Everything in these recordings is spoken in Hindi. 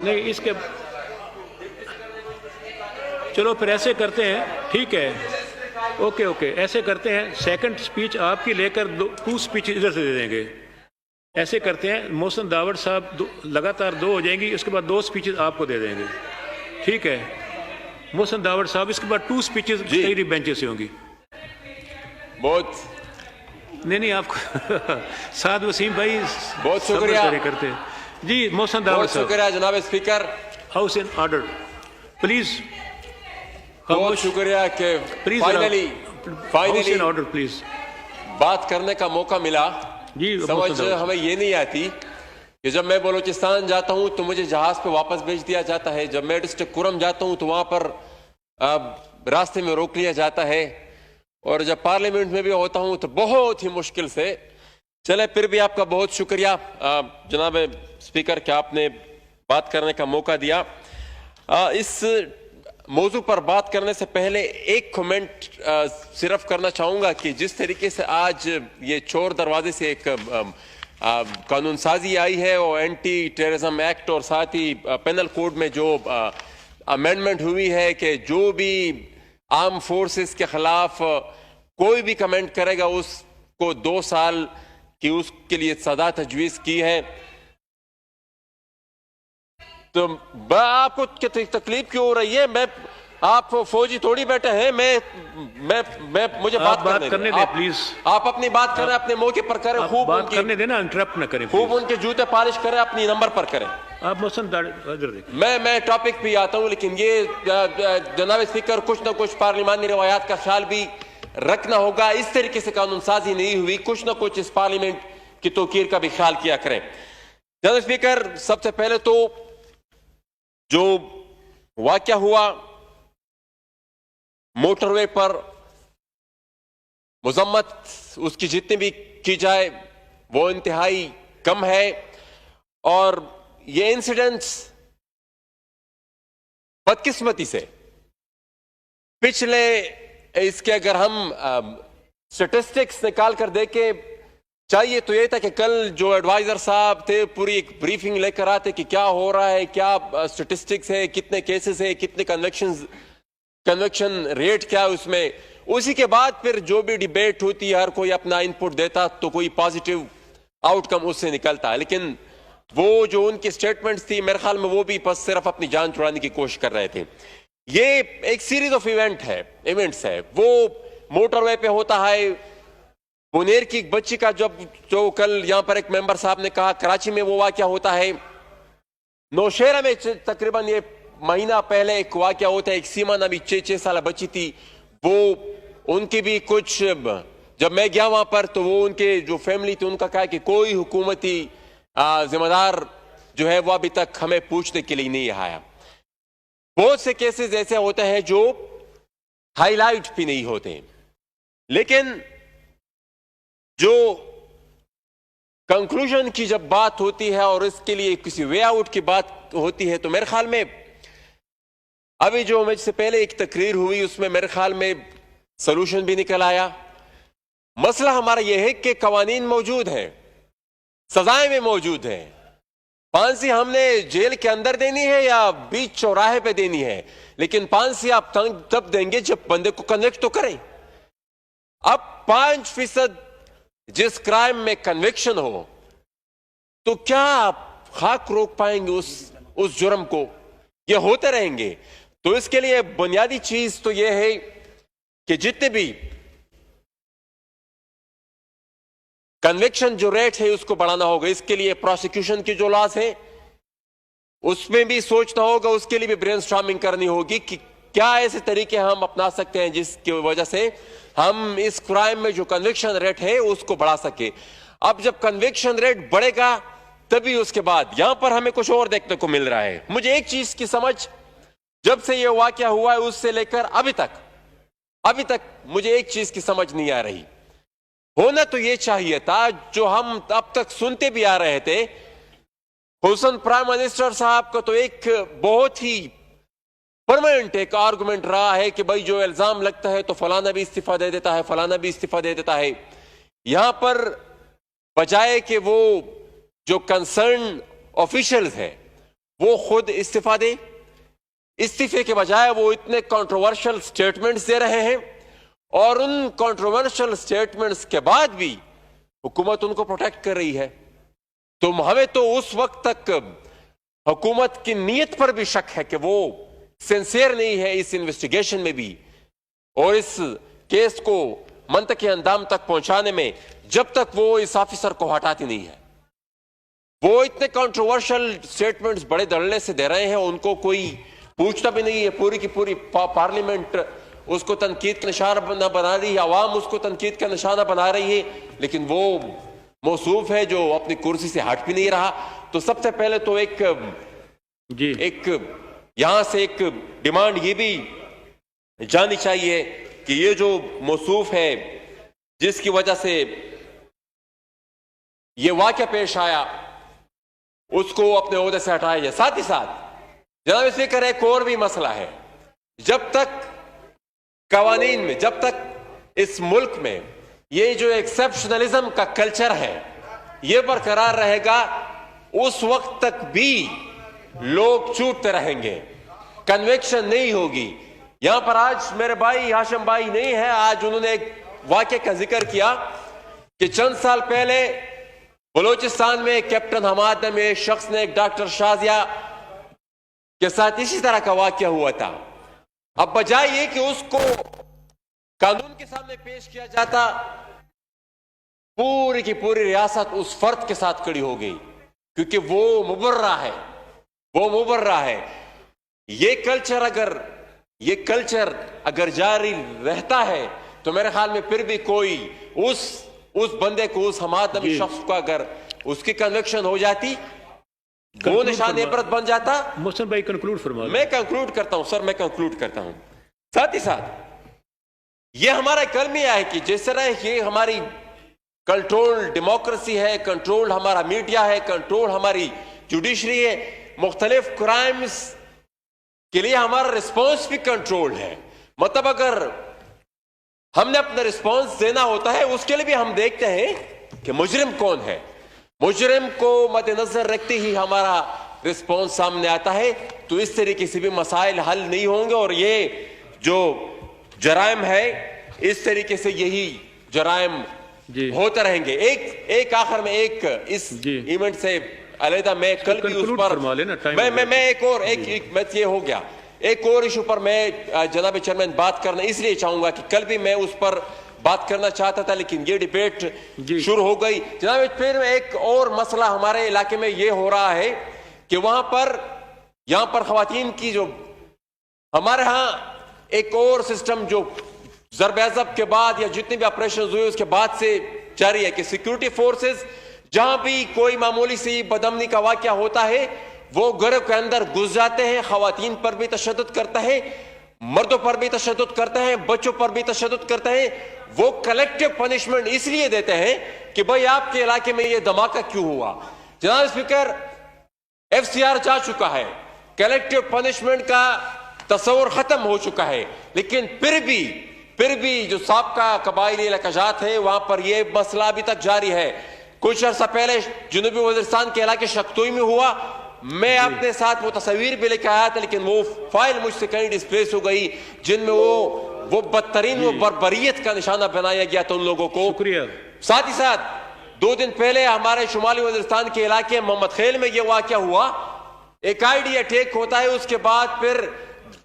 नहीं, इसके चलो फिर ऐसे करते हैं, ठीक है, ओके ओके, ऐसे करते हैं, सेकंड स्पीच आपकी लेकर 2 स्पीच इधर से दे देंगे। ऐसे करते हैं, मोहसिन दावड़ साहब लगातार 2 हो जाएंगी, उसके बाद 2 स्पीचेस आपको दे देंगे, ठीक है। मोहसिन दावड़ साहब, इसके बाद 2 स्पीचेस तेरी बेंचेस से होंगी। बहुत नहीं आपको साद वसीम भाई बहुत शुक्रिया करते जी। मोहसिन दावड़ साहब, शुक्रिया जनाब speaker, house in order please. बहुत शुक्रिया कि फाइनली ऑर्डर प्लीज बात करने का मौका मिला जी। समझ हमें ये नहीं आती कि जब मैं बलूचिस्तान जाता हूं तो मुझे जहाज पे वापस भेज दिया जाता है, जब मैं डिस्ट्रिक्ट कुरम जाता हूं तो वहां पर रास्ते में रोक लिया जाता है, और जब पार्लियामेंट में भी होता हूं तो बहुत ही मुश्किल से। चले, फिर भी आपका बहुत शुक्रिया जनाब स्पीकर कि आपने बात करने का मौका दिया। इस मौजू पर बात करने से पहले एक कमेंट सिर्फ करना चाहूंगा कि जिस तरीके से आज ये चोर दरवाजे से एक कानून साजी आई है और एंटी टेररिज्म एक्ट और साथ ही पेनल कोड में जो अमेंडमेंट हुई है कि जो भी आर्म फोर्सेस के खिलाफ कोई भी कमेंट करेगा उसको 2 साल की उसके लिए सजा तजवीज की है, तो आपको तकलीफ क्यों हो रही है? आप फौजी थोड़ी बैठे हैं, मैं मुझे बात करने दे प्लीज। आप अपनी बात करें, अपने मौके पर करें, खूब बात करने देना, इंटरप्ट ना करें, खूब उनके जूते पॉलिश करें, अपनी नंबर पर करें। आप मैं टॉपिक पे आता हूं, लेकिन ये जनाब स्पीकर कुछ ना कुछ पार्लिमानी रवायात का ख्याल भी रखना होगा। इस तरीके से कानून साजी नहीं हुई, कुछ ना कुछ इस पार्लियामेंट की तौकीर का भी ख्याल किया करें। जनाब स्पीकर, सबसे पहले तो जो वाकया हुआ मोटरवे पर, मुजम्मत उसकी जितनी भी की जाए वो इंतहाई कम है, और ये इंसिडेंट्स बदकिस्मती से पिछले इसके अगर हम स्टेटिस्टिक्स निकाल कर देखें, चाहिए तो ये था कि कल जो एडवाइजर साहब थे पूरी एक ब्रीफिंग लेकर आते कि क्या हो रहा है, क्या स्टेटिस्टिक्स है, कितने केसेस है, कितने कन्विक्शन रेट क्या है उसमें। उसी के बाद फिर जो भी डिबेट होती है, हर कोई अपना इनपुट देता तो कोई पॉजिटिव आउटकम उससे निकलता है। लेकिन वो जो उनकी स्टेटमेंट्स थी, मेरे ख्याल में वो भी बस सिर्फ अपनी जान छुड़ाने की कोशिश कर रहे थे। ये एक सीरीज ऑफ इवेंट्स है, वो मोटरवे पे होता है। बुनेर की एक बच्ची का जो कल यहां पर एक मेंबर साहब ने कहा, कराची में वो वाकया होता है। नौशेरा में तकरीबन ये महीना पहले एक वाकया होता है, एक सीमा नामी 6 साल बच्ची थी, वो उनकी भी कुछ, जब मैं गया वहां पर तो वो उनके जो फैमिली थी उनका कहा कि कोई हुकूमती जिम्मेदार जो है वो अभी तक हमें पूछने के लिए नहीं आया। बहुत से केसेस ऐसे होते हैं जो हाईलाइट भी नहीं होते, लेकिन जो कंक्लूजन की जब बात होती है और इसके लिए किसी वे आउट की बात होती है, तो मेरे ख्याल में अभी जो मुझसे पहले एक तकरीर हुई उसमें मेरे ख्याल में सलूशन भी निकल आया। मसला हमारा यह है कि कवानीन मौजूद है, सजाएं भी मौजूद हैं। फांसी हमने जेल के अंदर देनी है या बीच चौराहे पे देनी है, लेकिन फांसी आप तब देंगे जब बंदे को कन्विक्ट तो करें। अब 5% जिस क्राइम में कन्विक्शन हो तो क्या आप खाक रोक पाएंगे उस जुर्म को? ये होते रहेंगे। तो इसके लिए बुनियादी चीज तो यह है कि जितने भी कन्विक्शन जो रेट है उसको बढ़ाना होगा। इसके लिए प्रोसिक्यूशन की जो लॉस है उसमें भी सोचना होगा, उसके लिए भी ब्रेनस्टॉर्मिंग करनी होगी कि क्या ऐसे तरीके हम अपना सकते हैं जिसकी वजह से हम इस क्राइम में जो कन्विक्शन रेट है उसको बढ़ा सके। अब जब कन्विक्शन रेट बढ़ेगा तभी उसके बाद यहां पर हमें कुछ और देखने को मिल रहा है। मुझे एक चीज की समझ, जब से यह वाकया हुआ है उससे लेकर अभी तक मुझे एक चीज की समझ नहीं आ रही। होना तो यह चाहिए था जो हम अब तक सुनते भी आ रहे थे। हुसन प्राइम मिनिस्टर साहब का तो एक बहुत ही परमानेंट एक आर्गुमेंट रहा है कि भाई जो इल्जाम लगता है तो फलाना भी इस्तीफा दे देता है, फलाना भी इस्तीफा दे देता है। यहां पर बजाय कि वो जो कंसर्न ऑफिशियल्स है वो खुद इस्तीफा दे। इस्तीफे के बजाय वो इतने कंट्रोवर्शियल स्टेटमेंट्स दे रहे हैं और उन कंट्रोवर्शियल स्टेटमेंट्स के बाद भी हुकूमत उनको प्रोटेक्ट कर रही है। तो हमें तो उस वक्त तक हुकूमत की नीयत पर भी शक है कि वो सिंसियर नहीं है इस इन्वेस्टिगेशन में भी और इस केस को मंतकी अंजाम तक पहुंचाने में, जब तक वो इस ऑफिसर को हटाती नहीं है। वो इतने कंट्रोवर्शियल स्टेटमेंट्स बड़े धड़ल्ले से दे रहे हैं, उनको कोई पूछता भी नहीं है। पूरी की पूरी पार्लियामेंट उसको तनकीद का निशाना बना रही है, आवाम उसको तनकीद का निशाना बना रही है, लेकिन वो मौसूफ है जो अपनी कुर्सी से हट भी नहीं रहा। तो सबसे पहले तो एक यहां से एक डिमांड ये भी जाननी चाहिए कि ये जो मौसूफ है जिसकी वजह से ये वाकया पेश आया, उसको अपने ओहदे से हटाया जाए। साथ ही साथ जनाब स्पीकर, एक और भी मसला है। जब तक कवानीन में, जब तक इस मुल्क में ये जो एक्सेप्शनलिज्म का कल्चर है ये बरकरार रहेगा, उस वक्त तक भी लोग चूटते रहेंगे, कन्विक्शन नहीं होगी। यहां पर आज मेरे भाई हाशिम भाई नहीं है, आज उन्होंने एक वाकये का जिक्र किया कि चंद साल पहले बलूचिस्तान में कैप्टन हमाद नाम एक शख्स ने एक डॉक्टर शाजिया के साथ इसी तरह का वाकया हुआ था। अब बजाय ये कि उसको कानून के सामने पेश किया जाता, पूरी की पूरी रियासत उस फर्द के साथ खड़ी हो गई क्योंकि वो मुबर्रा है, वो मुबर्रा है। ये कल्चर अगर जारी रहता है तो मेरे ख्याल में फिर भी कोई उस बंदे को, उस हमाद नबी शख्स को अगर उसकी कन्विक्शन हो जाती, वो निशान इबरत बन जाता। मोहसिन भाई कंक्लूड फरमा। मैं कंक्लूड करता हूं सर, मैं कंक्लूड करता हूं। साथ ही साथ ये हमारा कलमिया है कि जिस तरह ये हमारी कंट्रोल डेमोक्रेसी है, कंट्रोल हमारा मीडिया है, कंट्रोल हमारी जुडिशरी है, मुख्तलिफ क्राइम्स के लिए हमारा रिस्पॉन्स भी कंट्रोल है। मतलब अगर हमने अपना रिस्पॉन्स देना होता है, उसके लिए भी हम देखते हैं कि मुजरिम कौन है। मुजरिम को मद्देनजर रखते ही हमारा रिस्पॉन्स सामने आता है। तो इस तरीके से भी मसाइल हल नहीं होंगे और ये जो जराइम है, इस तरीके से यही जराइम होते रहेंगे। एक आखिर में एक इस इवेंट से अलहदा मैं कल भी उस पर मैं एक और ये हो गया, एक और इशू पर मैं जनाब चेयरमैन बात करना इसलिए चाहूंगा कि कल भी मैं उस पर बात करना चाहता था, लेकिन ये डिबेट शुरू हो गई। जनाब फिर एक और मसला हमारे इलाके में ये हो रहा है कि यहां पर खवातीन की जो हमारे यहां एक और सिस्टम जो ज़रब-ए-अज़ब के बाद या जितने भी ऑपरेशन हुए उसके बाद से जारी है कि सिक्योरिटी फोर्सेस जहां भी कोई मामूली सी बदअमनी का वाकया होता है वो घरों के अंदर घुस जाते हैं, खवातीन पर भी तशद्दुद करते हैं, मर्दों पर भी तशद्दुद करते हैं, बच्चों पर भी तशद्दुद करते हैं। वो कलेक्टिव पनिशमेंट इसलिए देते हैं कि भाई आपके इलाके में ये धमाका क्यों हुआ। जनाब स्पीकर, FCR जा चुका है, कलेक्टिव पनिशमेंट का तस्वर खत्म हो चुका है, लेकिन फिर भी जो साबका कबायली इलाकाजात है वहां पर यह मसला अभी तक जारी है। कुछ अर्सा पहले जुनूबी वजीरिस्तान के इलाके शक्तोई में हुआ, मैं अपने साथ वो तस्वीर भी लेकर आया था, लेकिन वो फाइल मुझसे कहीं डिस्प्लेस हो गई जिनमें वो बदतरीन वो बर्बरियत का निशाना बनाया गया था उन लोगों को। साथ ही साथ 2 दिन पहले हमारे शुमाली वजीरिस्तान के इलाके मोहम्मद खेल में यह वाकया हुआ, एक आईडी अटैक होता है, उसके बाद फिर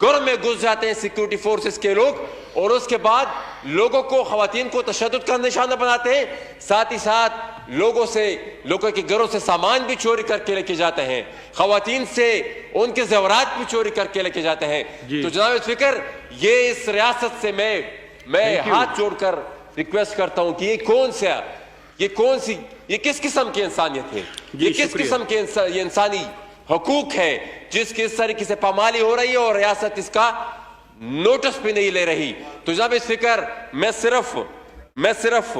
घर में घुस जाते हैं सिक्योरिटी फोर्सेस के लोग और उसके बाद लोगों को, खवातीन को तशद्दुद का निशाना बनाते हैं। साथ ही साथ लोगों के घरों से सामान भी चोरी करके लेके जाते हैं, खवातीन से उनके जेवरात भी चोरी करके लेके जाते हैं। तो जनाब स्पीकर, ये इस रियासत से मैं हाथ जोड़कर रिक्वेस्ट करता हूं कि ये किस किस्म की इंसानियत है, ये किस किस्म के इंसानी हकूक है जिसकी इस तरीके से पामाली हो रही है और रियासत इसका नोटिस भी नहीं ले रही। तो जनाब स्पीकर, मैं सिर्फ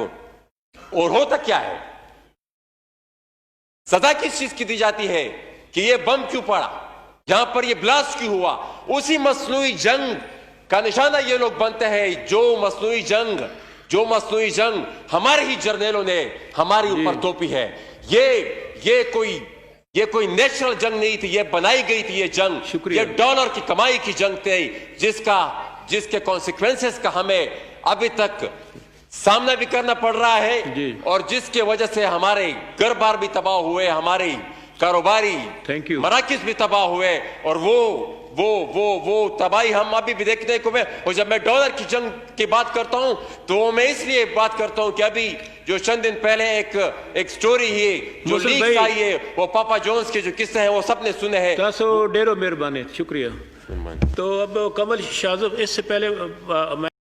और होता क्या है, सजा किस चीज की दी जाती है कि ये बम क्यों पड़ा, जहां पर ये ब्लास्ट क्यों हुआ, उसी मसनूई जंग का निशाना ये लोग बनते हैं। जो मसनूई जंग हमारे ही जर्नेलों ने हमारे ऊपर थोपी है। ये कोई ये कोई नेचुरल जंग नहीं थी, ये बनाई गई थी ये जंग। शुक्रिया। ये डॉलर की कमाई की जंग थी, जिसके कॉन्सिक्वेंसेस का हमें अभी तक सामना भी करना पड़ रहा है जी। और जिसके वजह से हमारे घर बार भी तबाह हुए, हमारे कारोबारी Thank you। मराकिज भी तबाह हुए, और वो तबाही हम अभी भी देखने को मिले। और जब मैं डॉलर की जंग की बात करता हूं तो मैं इसलिए बात करता हूं कि अभी जो चंद दिन पहले एक स्टोरी है जो मुसल लीक भाई- आई है, वो पापा जोन्स के जो किस्से हैं वो सबने सुने हैं। तासो डेरो मेहरबानी, शुक्रिया। तो अब कमल शाज़ब, इससे पहले मैं